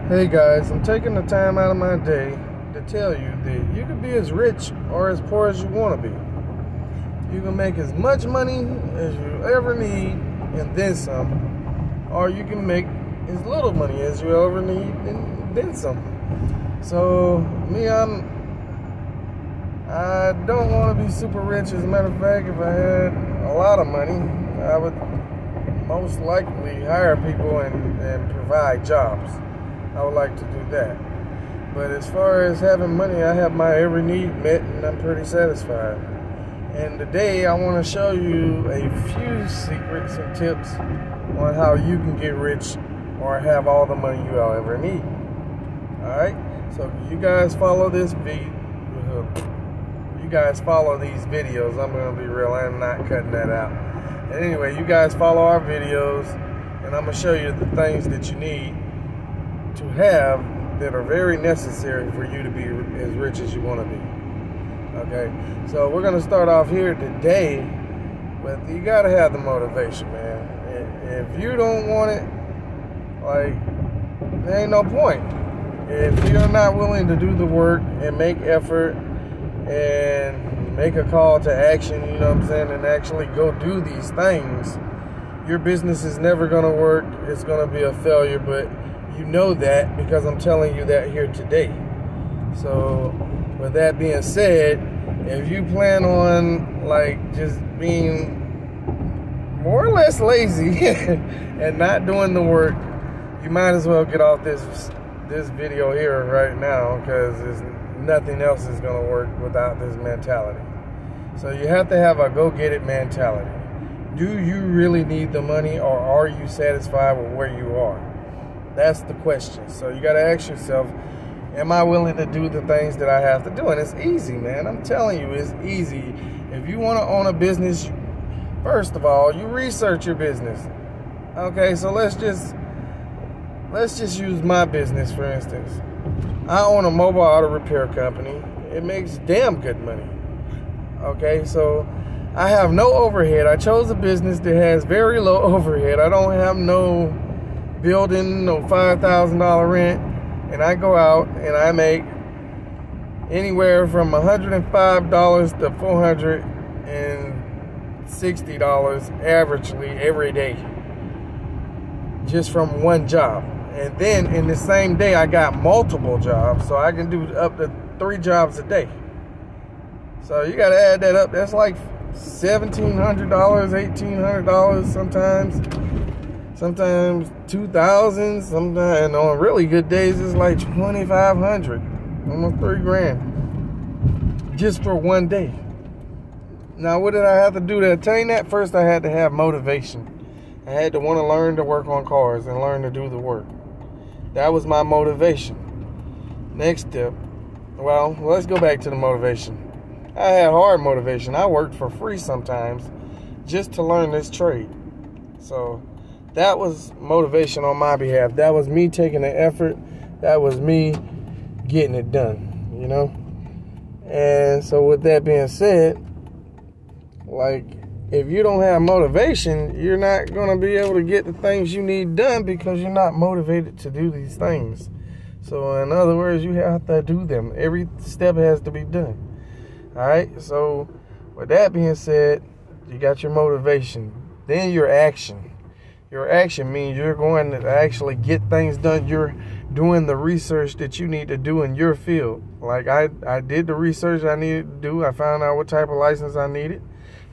Hey guys, I'm taking the time out of my day to tell you that you can be as rich or as poor as you want to be. You can make as much money as you ever need and then some, or you can make as little money as you ever need and then some. So me, I don't want to be super rich. As a matter of fact, if I had a lot of money, I would most likely hire people and provide jobs. I would like to do that. But as far as having money, I have my every need met and I'm pretty satisfied. And today I want to show you a few secrets and tips on how you can get rich or have all the money you will ever need. Alright? So you guys follow this you guys follow these videos. I'm going to be real, I'm not cutting that out. And anyway, you guys follow our videos and I'm going to show you the things that you need to have that are very necessary for you to be as rich as you want to be. Okay, so we're gonna start off here today with, you gotta have the motivation, man. If you don't want it, like, there ain't no point. If you're not willing to do the work and make effort and make a call to action, you know what I'm saying, and actually go do these things, your business is never gonna work. It's gonna be a failure, but you know that because I'm telling you that here today. So with that being said, if you plan on like just being more or less lazy and not doing the work, you might as well get off this video here right now, because nothing else is going to work without this mentality. So you have to have a go-get-it mentality. Do you really need the money, or are you satisfied with where you are? That's the question. So you got to ask yourself, am I willing to do the things that I have to do? And it's easy, man. I'm telling you, it's easy. If you want to own a business, first of all, you research your business. Okay, so let's just use my business, for instance. I own a mobile auto repair company. It makes damn good money. Okay, so I have no overhead. I chose a business that has very low overhead. I don't have no building, no $5,000 rent, and I go out and I make anywhere from $105 to $460 averagely every day, just from one job. And then in the same day I got multiple jobs, so I can do up to 3 jobs a day. So you got to add that up. That's like $1,700, $1,800 sometimes $2,000, sometimes, and on really good days it's like $2,500, almost $3,000 just for one day. Now what did I have to do to attain that? First I had to have motivation. I had to want to learn to work on cars and learn to do the work. That was my motivation. Next step, well, let's go back to the motivation. I had hard motivation. I worked for free sometimes just to learn this trade. So that was motivation on my behalf. That was me taking the effort. That was me getting it done, you know? And so with that being said, like, if you don't have motivation, you're not going to be able to get the things you need done because you're not motivated to do these things. So in other words, you have to do them. Every step has to be done. All right? So with that being said, you got your motivation. Then your action. Your action means you're going to actually get things done. You're doing the research that you need to do in your field. Like I did the research I needed to do. I found out what type of license I needed.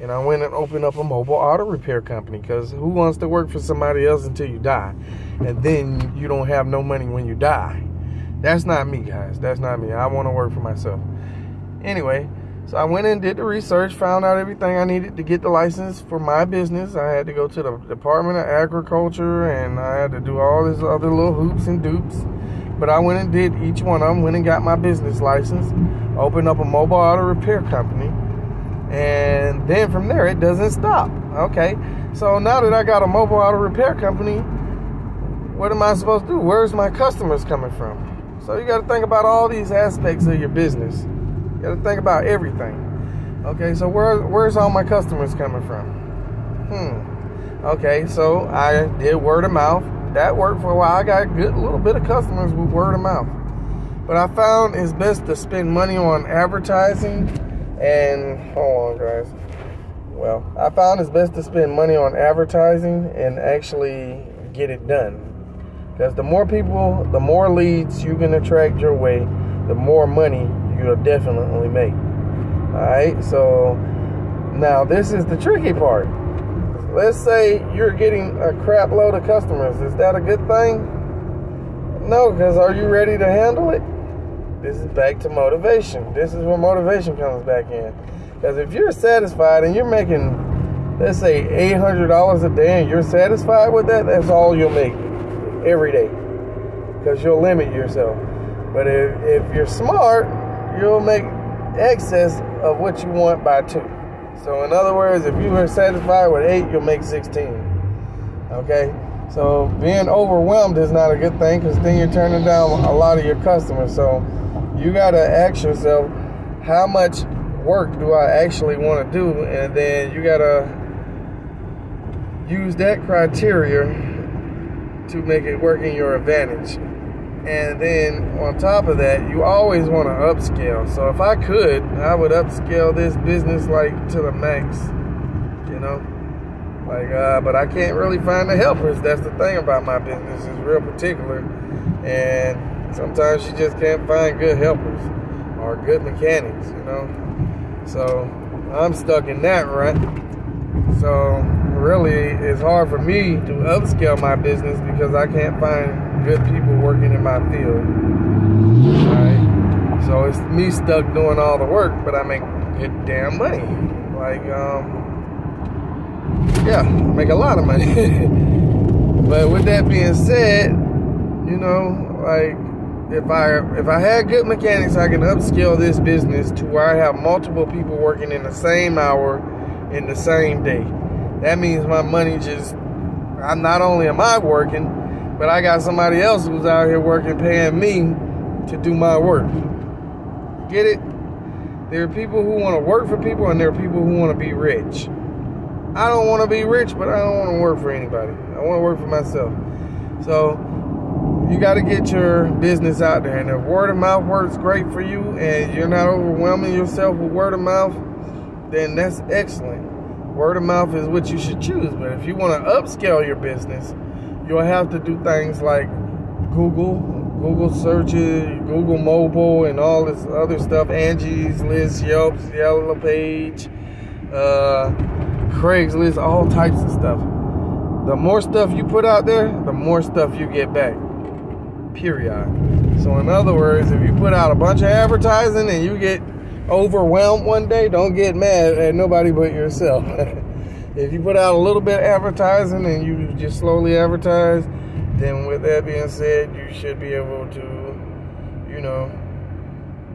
And I went and opened up a mobile auto repair company, because who wants to work for somebody else until you die? And then you don't have no money when you die. That's not me, guys. That's not me. I want to work for myself. Anyway, so I went and did the research, found out everything I needed to get the license for my business. I had to go to the Department of Agriculture, and I had to do all this other little hoops and dupes. But I went and did each one of them, went and got my business license, opened up a mobile auto repair company, and then from there it doesn't stop. Okay, so now that I got a mobile auto repair company, what am I supposed to do? Where's my customers coming from? So you got to think about all these aspects of your business. You got to think about everything. Okay, so where's all my customers coming from? Okay, so I did word of mouth. that worked for a while. I got a good little bit of customers with word of mouth. But I found it's best to spend money on advertising and, hold on guys. Well, I found it's best to spend money on advertising and actually get it done. Because the more people, the more leads you can attract your way, the more money you'll definitely make. Alright, so now this is the tricky part. Let's say you're getting a crap load of customers. Is that a good thing? No, because are you ready to handle it? This is back to motivation. This is where motivation comes back in. Because if you're satisfied and you're making, let's say, $800 a day and you're satisfied with that, that's all you'll make every day. Because you'll limit yourself. But if you're smart, you'll make excess of what you want by 2. So in other words, if you were satisfied with 8, you'll make 16. Okay? So being overwhelmed is not a good thing, because then you're turning down a lot of your customers. So you got to ask yourself, how much work do I actually want to do? And then you got to use that criteria to make it work in your advantage. And then on top of that, you always want to upscale. So if I could, I would upscale this business like to the max, you know? Like, but I can't really find the helpers. That's the thing about my business. It's real particular. And sometimes you just can't find good helpers or good mechanics, you know? So I'm stuck in that rut. So really, it's hard for me to upscale my business because I can't find good people working in my field. Alright? So it's me stuck doing all the work, but I make good damn money. Like, yeah, make a lot of money. But with that being said, you know, like, if I had good mechanics, I can upscale this business to where I have multiple people working in the same hour in the same day. That means my money just, I'm not only am I working, but I got somebody else who's out here working, paying me to do my work. Get it? There are people who want to work for people, and there are people who want to be rich. I don't want to be rich, but I don't want to work for anybody. I want to work for myself. So you got to get your business out there. And if word of mouth works great for you and you're not overwhelming yourself with word of mouth, then that's excellent. Word of mouth is what you should choose. But if you want to upscale your business, you'll have to do things like Google searches, Google Mobile, and all this other stuff. Angie's List, Yelp, Yellow Page, Craigslist, all types of stuff. The more stuff you put out there, the more stuff you get back. Period. So in other words, if you put out a bunch of advertising and you get overwhelmed one day, don't get mad at nobody but yourself. If you put out a little bit of advertising and you just slowly advertise, then with that being said, you should be able to, you know,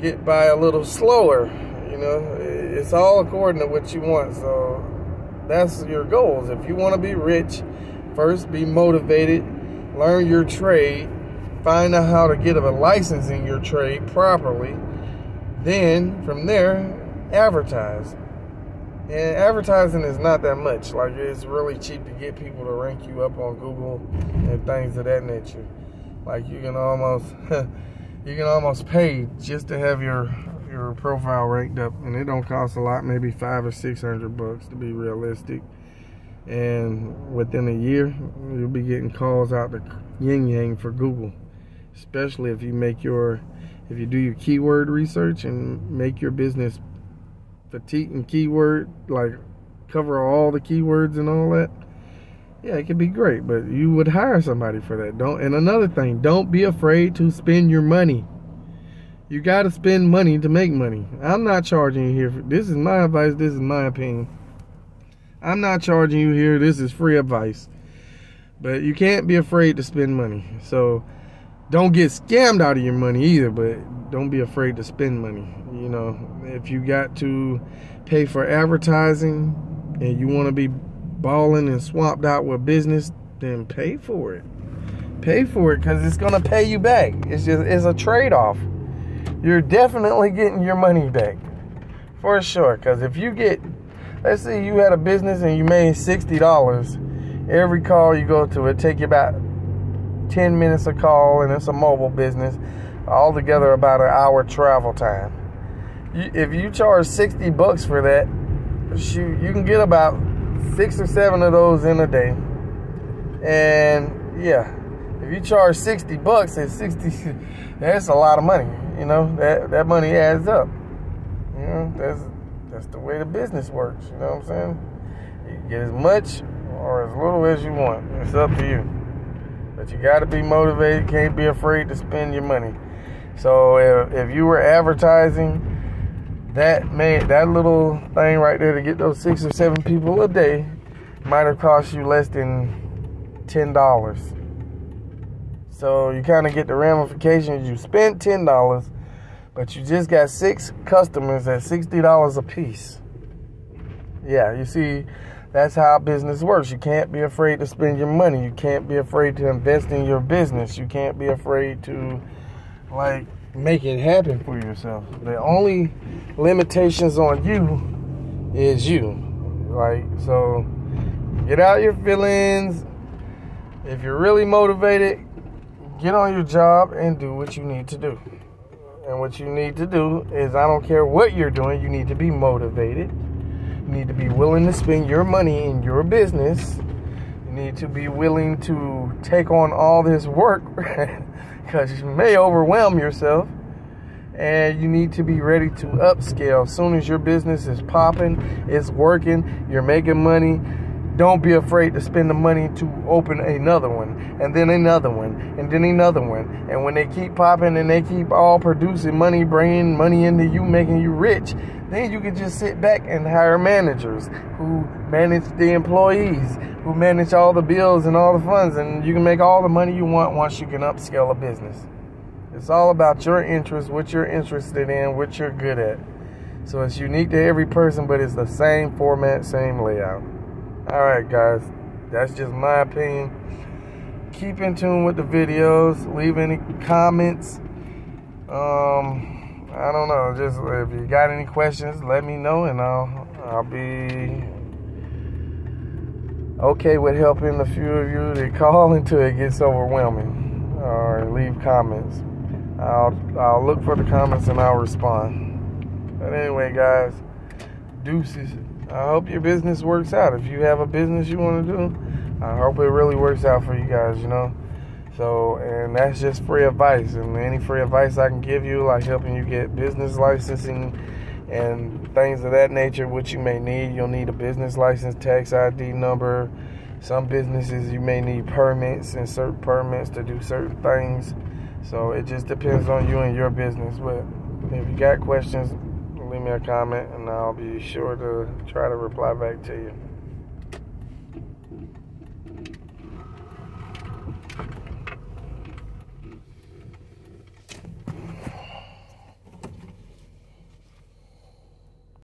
get by a little slower. You know, it's all according to what you want. So that's your goals. If you want to be rich, first be motivated, learn your trade, find out how to get a license in your trade properly. Then from there, advertise. And advertising is not that much. Like, it's really cheap to get people to rank you up on Google and things of that nature. Like, you can almost pay just to have your profile ranked up, and it don't cost a lot, maybe $500 or $600 to be realistic. And within a year, you'll be getting calls out to yin yang for Google, especially if you do your keyword research and make your business petite and keyword, like cover all the keywords and all that. Yeah, it could be great, but you would hire somebody for that. And another thing, don't be afraid to spend your money. You got to spend money to make money. I'm not charging you here. This is my advice. This is my opinion. I'm not charging you here. This is free advice. But you can't be afraid to spend money. So don't get scammed out of your money either, but don't be afraid to spend money. You know, if you got to pay for advertising and you want to be balling and swamped out with business, then pay for it. Pay for it, because it's going to pay you back. It's a trade-off. You're definitely getting your money back, for sure. Because if you get, let's say you had a business and you made $60, every call you go to, it take you about 10 minutes a call, and it's a mobile business. Altogether about an hour travel time. If you charge $60 for that, shoot, you can get about 6 or 7 of those in a day. And yeah, if you charge $60 at 60, that's a lot of money. You know, that money adds up. You know, that's the way the business works. You know what I'm saying? You can get as much or as little as you want. It's up to you. But you got to be motivated. Can't be afraid to spend your money. So if you were advertising, that little thing right there to get those 6 or 7 people a day might have cost you less than $10. So you kind of get the ramifications. You spent $10, but you just got 6 customers at $60 a piece. Yeah, you see, that's how business works. You can't be afraid to spend your money. You can't be afraid to invest in your business. You can't be afraid to, like, make it happen for yourself. The only limitations on you is you. Like, so get out your feelings. If you're really motivated, get on your job and do what you need to do. And what you need to do is, I don't care what you're doing, you need to be motivated. You need to be willing to spend your money in your business. You need to be willing to take on all this work because you may overwhelm yourself. And you need to be ready to upscale. As soon as your business is popping, it's working, you're making money, don't be afraid to spend the money to open another one, and then another one, and then another one. And when they keep popping and they keep all producing money, bringing money into you, making you rich, then you can just sit back and hire managers who manage the employees, who manage all the bills and all the funds, and you can make all the money you want once you can upscale a business. It's all about your interests, what you're interested in, what you're good at. So it's unique to every person, but it's the same format, same layout. All right, guys, that's just my opinion. Keep in tune with the videos. Leave any comments. I don't know. Just if you got any questions, let me know, and I'll be okay with helping the few of you that call until it gets overwhelming, or leave comments. I'll look for the comments and I'll respond. But anyway, guys, deuces. I hope your business works out. If you have a business you want to do, I hope it really works out for you guys, you know. So, and that's just free advice. And any free advice I can give you, like helping you get business licensing and things of that nature, which you may need. You'll need a business license, tax ID number. Some businesses you may need permits and certain permits to do certain things. So it just depends on you and your business. But if you got questions, leave me a comment and I'll be sure to try to reply back to you.